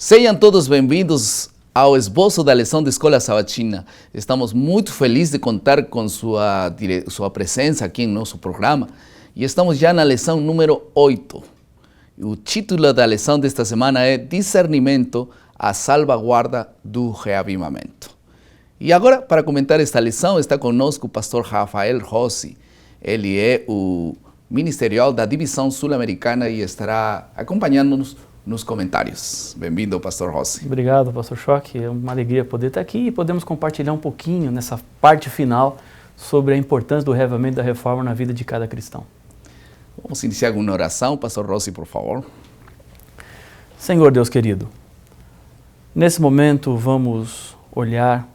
Sejam todos bem-vindos ao esboço da lição da Escola Sabatina. Estamos muito felizes de contar com sua presença aqui em nosso programa e estamos já na lição número 8. O título da lição desta semana é Discernimento, a salvaguarda do reavivamento. E agora, para comentar esta lição, está conosco o pastor Rafael Rossi. Ele é o ministerial da Divisão Sul-Americana e estará acompanhando-nos nos comentários. Bem-vindo, pastor Rossi. Obrigado, pastor Choque. É uma alegria poder estar aqui e podemos compartilhar um pouquinho nessa parte final sobre a importância do reavivamento da reforma na vida de cada cristão. Vamos iniciar com uma oração. Pastor Rossi, por favor. Senhor Deus querido, nesse momento vamos olhar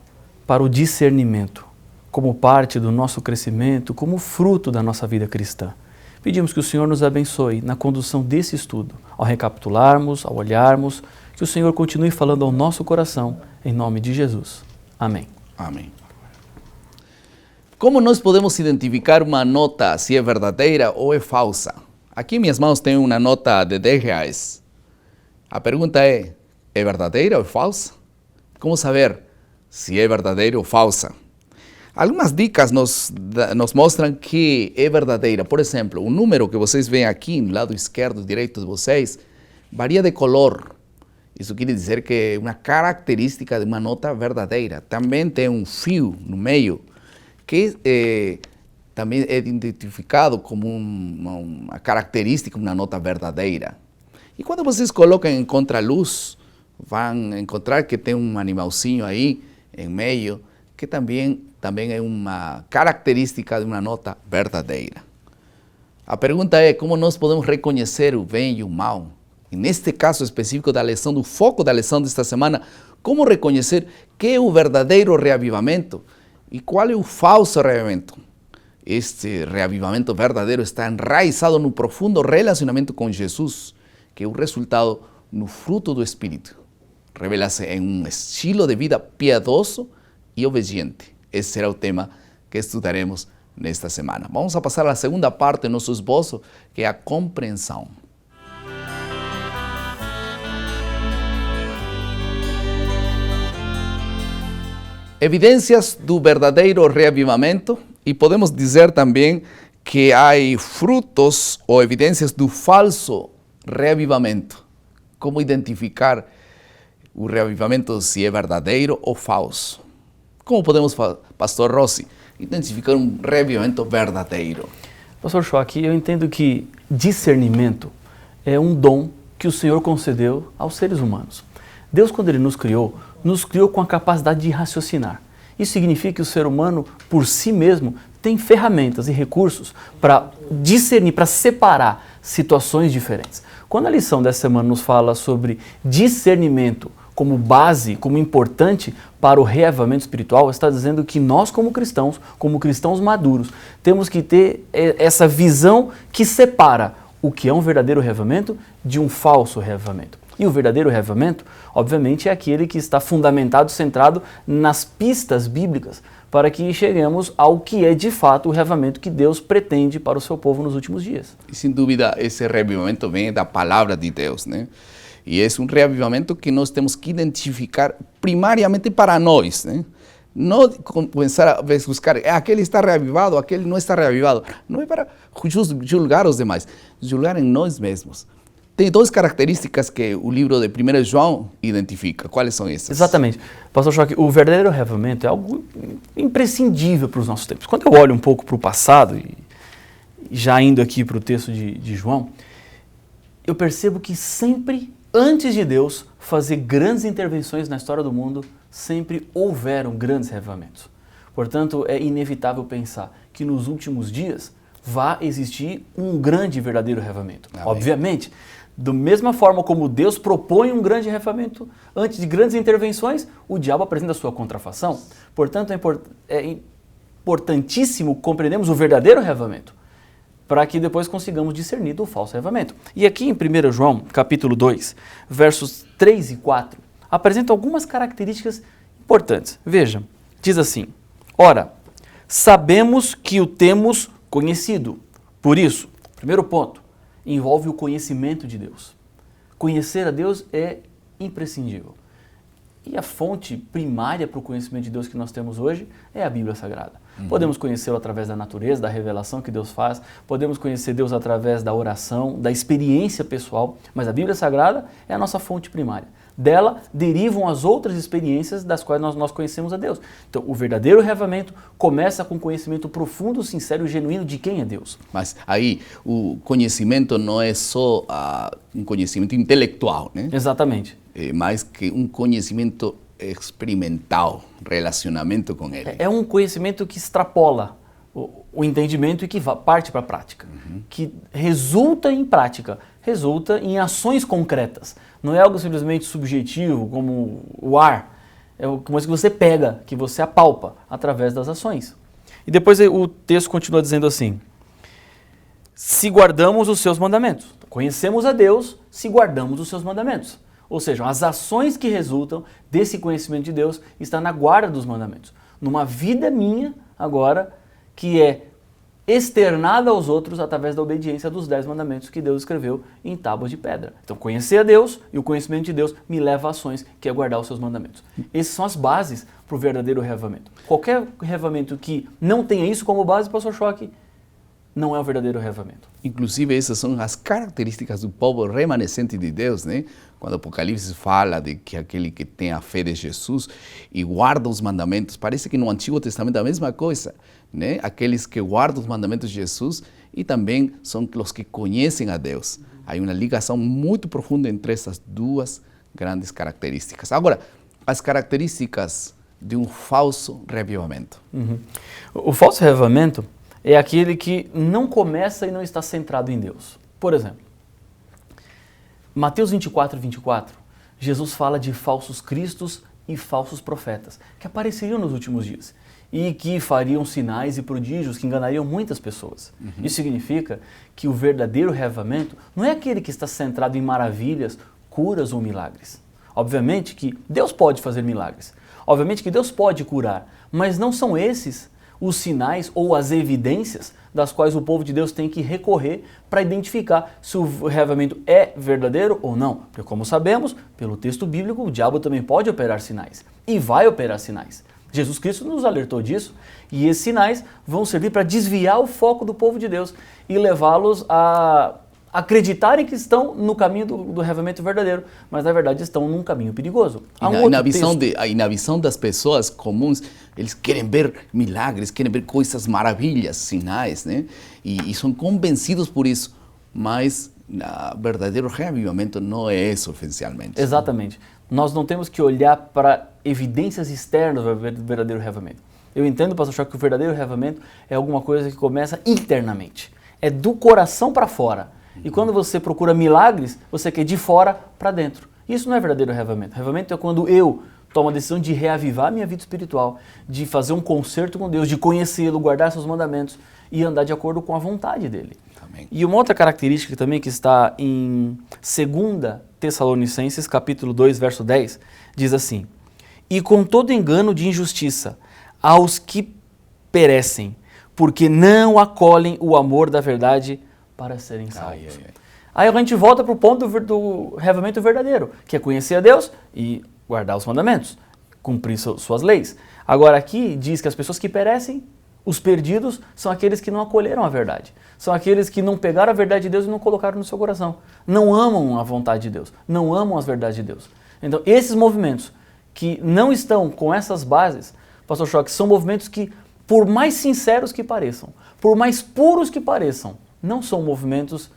para o discernimento como parte do nosso crescimento, como fruto da nossa vida cristã. Pedimos que o Senhor nos abençoe na condução desse estudo, ao recapitularmos, ao olharmos, que o Senhor continue falando ao nosso coração, em nome de Jesus. Amém. Amém. Como nós podemos identificar uma nota, se é verdadeira ou é falsa? Aqui em minhas mãos tem uma nota de R$10. A pergunta é verdadeira ou é falsa? Como saber se é verdadeira ou falsa? Algumas dicas nos mostram que é verdadeira. Por exemplo, o número que vocês veem aqui no lado esquerdo e direito de vocês varia de color. Isso quer dizer que é uma característica de uma nota verdadeira. Também tem um fio no meio que também é identificado como uma característica de uma nota verdadeira. E quando vocês colocam em contraluz, vão encontrar que tem um animalzinho aí em meio, que também é uma característica de uma nota verdadeira. A pergunta é como nós podemos reconhecer o bem e o mal. E neste caso específico da lição, do foco da lição desta semana, como reconhecer que é o verdadeiro reavivamento e qual é o falso reavivamento. Este reavivamento verdadeiro está enraizado no profundo relacionamento com Jesus, que é o resultado no fruto do Espírito. Revela-se em um estilo de vida piedoso e obediente. Esse será o tema que estudaremos nesta semana. Vamos a passar à segunda parte do nosso esboço, que é a compreensão. Evidências do verdadeiro reavivamento, e podemos dizer também que há frutos ou evidências do falso reavivamento. Como identificar o reavivamento, se é verdadeiro ou falso? Como podemos, pastor Rossi, identificar um reavivamento verdadeiro? Pastor Choque, eu entendo que discernimento é um dom que o Senhor concedeu aos seres humanos. Deus, quando Ele nos criou com a capacidade de raciocinar. Isso significa que o ser humano, por si mesmo, tem ferramentas e recursos para discernir, para separar situações diferentes. Quando a lição dessa semana nos fala sobre discernimento como base, como importante para o reavivamento espiritual, está dizendo que nós como cristãos maduros, temos que ter essa visão que separa o que é um verdadeiro reavivamento de um falso reavivamento. E o verdadeiro reavivamento, obviamente, é aquele que está fundamentado, centrado nas pistas bíblicas, para que cheguemos ao que é de fato o reavivamento que Deus pretende para o seu povo nos últimos dias. E sem dúvida, esse reavivamento vem da palavra de Deus, né? E é um reavivamento que nós temos que identificar primariamente para nós, né? Não começar a buscar, aquele está reavivado, aquele não está reavivado. Não é para julgar os demais, julgar em nós mesmos. Tem duas características que o livro de 1 João identifica. Quais são essas? Exatamente. Pastor Choque, o verdadeiro reavivamento é algo imprescindível para os nossos tempos. Quando eu olho um pouco para o passado, e já indo aqui para o texto de João, eu percebo que sempre, antes de Deus fazer grandes intervenções na história do mundo, sempre houveram grandes reavivamentos. Portanto, é inevitável pensar que nos últimos dias vai existir um grande e verdadeiro reavivamento. Amém. Obviamente, da mesma forma como Deus propõe um grande reavivamento, antes de grandes intervenções, o diabo apresenta a sua contrafação. Portanto, é importantíssimo compreendermos o verdadeiro reavivamento, para que depois consigamos discernir do falso reavivamento. E aqui em 1 João, capítulo 2, versos 3 e 4, apresenta algumas características importantes. Veja, diz assim: ora, sabemos que o temos conhecido. Por isso, primeiro ponto, envolve o conhecimento de Deus. Conhecer a Deus é imprescindível. E a fonte primária para o conhecimento de Deus que nós temos hoje é a Bíblia Sagrada. Podemos conhecê-lo através da natureza, da revelação que Deus faz, podemos conhecer Deus através da oração, da experiência pessoal, mas a Bíblia Sagrada é a nossa fonte primária. Dela derivam as outras experiências das quais nós conhecemos a Deus. Então, o verdadeiro reavivamento começa com conhecimento profundo, sincero e genuíno de quem é Deus. Mas aí o conhecimento não é só um conhecimento intelectual, né? Exatamente. É mais que um conhecimento experimental, relacionamento com ele. É um conhecimento que extrapola o entendimento e que parte para a prática, que resulta em prática, resulta em ações concretas. Não é algo simplesmente subjetivo, como o ar. É uma coisa que você pega, que você apalpa através das ações. E depois o texto continua dizendo assim: se guardamos os seus mandamentos. Conhecemos a Deus se guardamos os seus mandamentos. Ou seja, as ações que resultam desse conhecimento de Deus estão na guarda dos mandamentos. Numa vida minha, agora, que é externada aos outros através da obediência dos 10 mandamentos que Deus escreveu em tábuas de pedra. Então, conhecer a Deus e o conhecimento de Deus me leva a ações, que é guardar os seus mandamentos. Essas são as bases para o verdadeiro reavivamento. Qualquer reavivamento que não tenha isso como base, pastor Choque, não é o verdadeiro reavivamento. Inclusive, essas são as características do povo remanescente de Deus, né? Quando o Apocalipse fala de que aquele que tem a fé de Jesus e guarda os mandamentos, parece que no Antigo Testamento é a mesma coisa, né? Aqueles que guardam os mandamentos de Jesus e também são os que conhecem a Deus. Há uma ligação muito profunda entre essas duas grandes características. Agora, as características de um falso reavivamento. O falso reavivamento é aquele que não começa e não está centrado em Deus. Por exemplo, Mateus 24, 24, Jesus fala de falsos cristos e falsos profetas, que apareceriam nos últimos dias e que fariam sinais e prodígios que enganariam muitas pessoas. Isso significa que o verdadeiro reavivamento não é aquele que está centrado em maravilhas, curas ou milagres. Obviamente que Deus pode fazer milagres, obviamente que Deus pode curar, mas não são esses os sinais ou as evidências das quais o povo de Deus tem que recorrer para identificar se o reavivamento é verdadeiro ou não. Porque, como sabemos, pelo texto bíblico, o diabo também pode operar sinais e vai operar sinais. Jesus Cristo nos alertou disso e esses sinais vão servir para desviar o foco do povo de Deus e levá-los a acreditarem que estão no caminho do reavivamento verdadeiro, mas na verdade estão num caminho perigoso. E na visão das pessoas comuns, eles querem ver milagres, querem ver coisas, maravilhas, sinais, né? E são convencidos por isso, mas o verdadeiro reavivamento não é isso essencialmente. Exatamente. Nós não temos que olhar para evidências externas do verdadeiro reavivamento. Eu entendo, pastor Choque, que o verdadeiro reavivamento é alguma coisa que começa internamente. É do coração para fora. E quando você procura milagres, você quer de fora para dentro. Isso não é verdadeiro reavivamento. Reavivamento é quando eu tomo a decisão de reavivar minha vida espiritual, de fazer um concerto com Deus, de conhecê-lo, guardar seus mandamentos e andar de acordo com a vontade dele. Amém. E uma outra característica também que está em 2 Tessalonicenses, capítulo 2, verso 10, diz assim: e com todo engano de injustiça aos que perecem, porque não acolhem o amor da verdade para serem salvos. Aí a gente volta para o ponto do reavivamento verdadeiro, que é conhecer a Deus e guardar os mandamentos, cumprir suas leis. Agora aqui diz que as pessoas que perecem, os perdidos, são aqueles que não acolheram a verdade. São aqueles que não pegaram a verdade de Deus e não colocaram no seu coração. Não amam a vontade de Deus, não amam as verdades de Deus. Então esses movimentos que não estão com essas bases, pastor Choque, são movimentos que, por mais sinceros que pareçam, por mais puros que pareçam, não são movimentos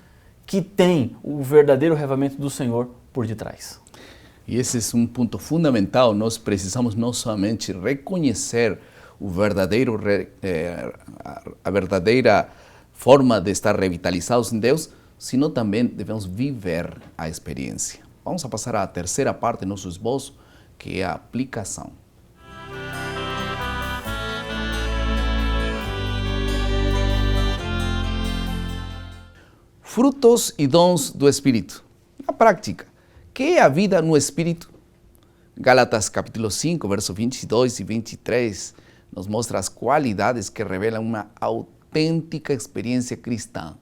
que têm o verdadeiro reavivamento do Senhor por detrás. E esse é um ponto fundamental. Nós precisamos não somente reconhecer o verdadeiro, a verdadeira forma de estar revitalizados em Deus, sino também devemos viver a experiência. Vamos a passar à terceira parte do nosso esboço, que é a aplicação. Frutos e dons do Espírito. Na prática, que é a vida no Espírito? Gálatas capítulo 5, versos 22 e 23, nos mostra as qualidades que revelam uma autêntica experiência cristã.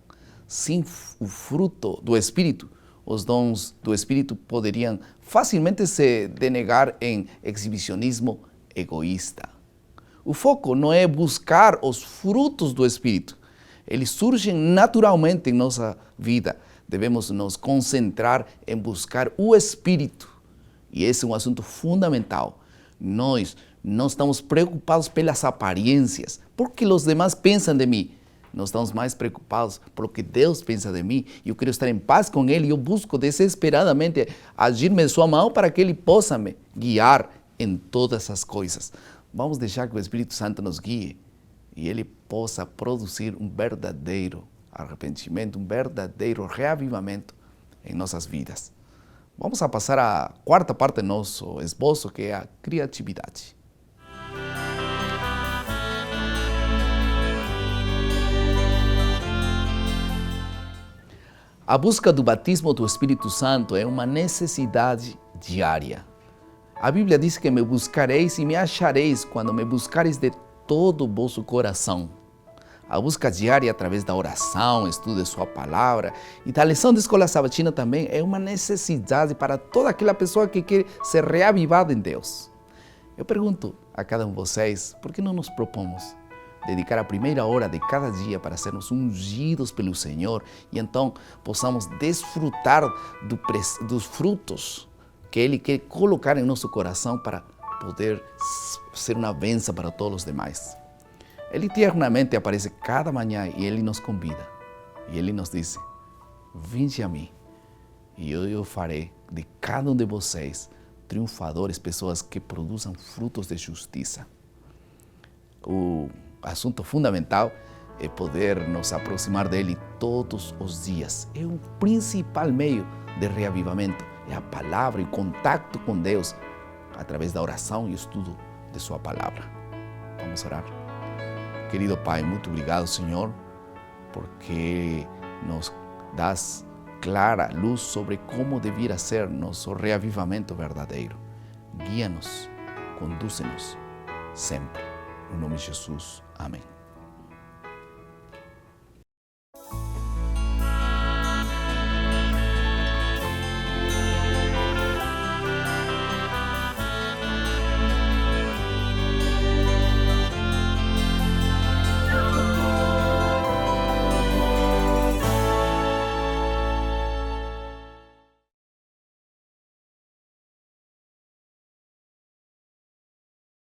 Sem o fruto do Espírito, os dons do Espírito poderiam facilmente se denegar em exibicionismo egoísta. O foco não é buscar os frutos do Espírito. Eles surgem naturalmente em nossa vida. Devemos nos concentrar em buscar o Espírito. E esse é um assunto fundamental. Nós não estamos preocupados pelas aparências, porque os demais pensam de mim. Nós estamos mais preocupados pelo que Deus pensa de mim. E eu quero estar em paz com Ele. E eu busco desesperadamente agir-me de sua mão para que Ele possa me guiar em todas as coisas. Vamos deixar que o Espírito Santo nos guie e Ele possa produzir um verdadeiro arrependimento, um verdadeiro reavivamento em nossas vidas. Vamos a passar à quarta parte do nosso esboço, que é a criatividade. A busca do batismo do Espírito Santo é uma necessidade diária. A Bíblia diz que me buscareis e me achareis quando me buscareis de todo o vosso coração. A busca diária através da oração, estudo de sua palavra e da lição de escola sabatina também é uma necessidade para toda aquela pessoa que quer ser reavivada em Deus. Eu pergunto a cada um de vocês, por que não nos propomos dedicar a primeira hora de cada dia para sermos ungidos pelo Senhor e então possamos desfrutar dos frutos que Ele quer colocar em nosso coração para poder ser uma bênção para todos os demais. Ele tiernamente aparece cada manhã e Ele nos convida. E Ele nos diz, vinde a mim e eu farei de cada um de vocês triunfadores, pessoas que produzam frutos de justiça. O assunto fundamental é poder nos aproximar dele todos os dias. É o principal meio de reavivamento. É a palavra e o contato com Deus através da oração e estudo de sua palavra. Vamos orar. Querido Pai, muito obrigado, Senhor, porque nos das clara luz sobre como deveria ser nosso reavivamento verdadeiro. Guia-nos, conduz-nos sempre. No nome de Jesus. Amém.